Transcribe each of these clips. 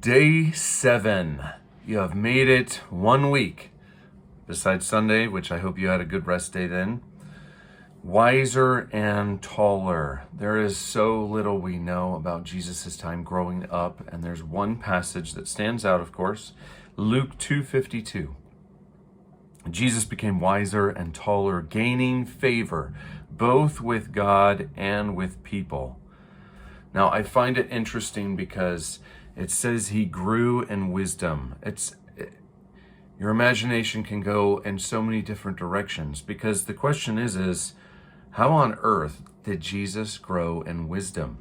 Day 7. You have made it 1 week, besides Sunday, which I hope you had a good rest day then. Wiser and taller. There is so little we know about Jesus' time growing up, and there's one passage that stands out, of course, Luke 2:52. Jesus became wiser and taller, gaining favor both with God and with people. Now, I find it interesting because it says he grew in wisdom. Your imagination can go in so many different directions, because the question is how on earth did Jesus grow in wisdom?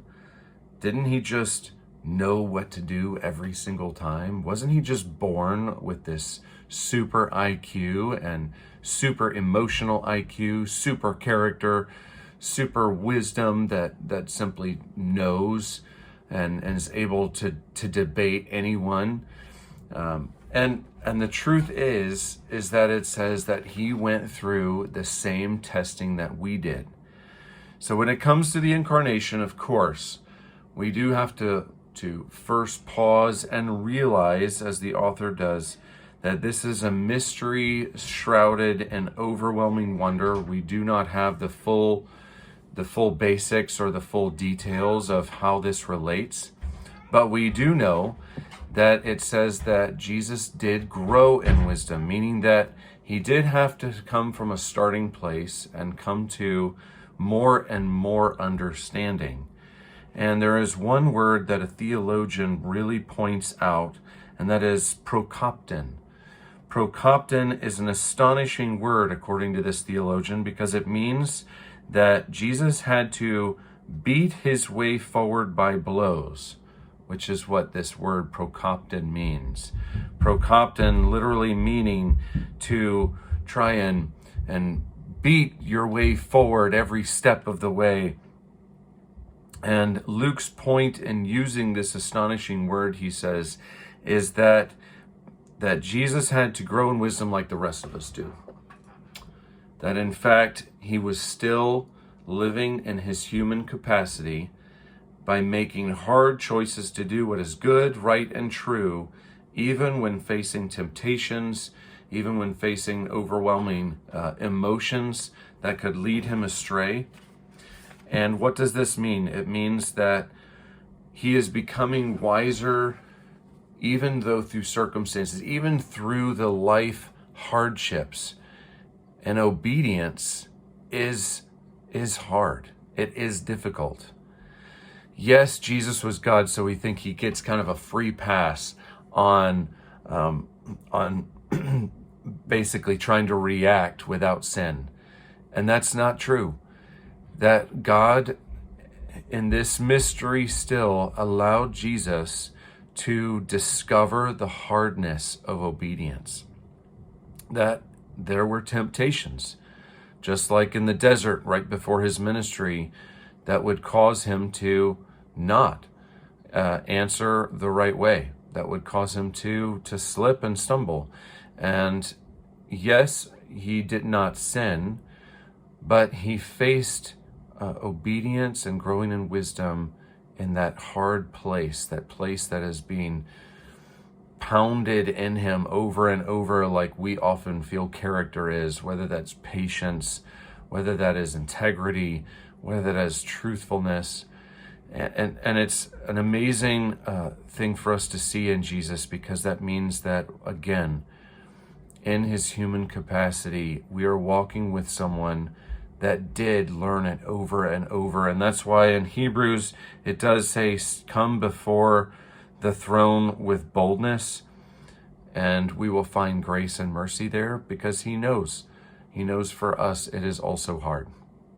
Didn't he just know what to do every single time? Wasn't he just born with this super IQ and super emotional IQ, super character, super wisdom that simply knows and is able to debate anyone? And the truth is that it says that he went through the same testing that we did. So when it comes to the incarnation, of course, we do have to first pause and realize, as the author does, that this is a mystery shrouded in overwhelming wonder. We do not have the full basics or the full details of how this relates, but we do know that it says that Jesus did grow in wisdom, meaning that he did have to come from a starting place and come to more and more understanding. And there is one word that a theologian really points out, and that is prokopton. Prokopton is an astonishing word, according to this theologian, because it means that Jesus had to beat his way forward by blows, which is what this word prokopton means. Prokopton literally meaning to try and beat your way forward every step of the way. And Luke's point in using this astonishing word, he says, is that Jesus had to grow in wisdom like the rest of us do. That in fact, he was still living in his human capacity by making hard choices to do what is good, right, and true, even when facing temptations, even when facing overwhelming emotions that could lead him astray. And what does this mean? It means that he is becoming wiser, even though through circumstances, even through the life hardships. And obedience is hard. It is difficult. Yes, Jesus was God, so we think he gets kind of a free pass on basically trying to react without sin. And that's not true. That God, in this mystery still, allowed Jesus to discover the hardness of obedience. That there were temptations, just like in the desert right before his ministry, that would cause him to not answer the right way, that would cause him to slip and stumble. And yes, he did not sin, but he faced obedience and growing in wisdom in that hard place that is being pounded in him over and over, like we often feel character is, whether that's patience, whether that is integrity, whether that is truthfulness. And it's an amazing thing for us to see in Jesus, because that means that, again, in his human capacity, we are walking with someone that did learn it over and over. And that's why in Hebrews, it does say, come before the throne with boldness, and we will find grace and mercy there, because he knows for us it is also hard.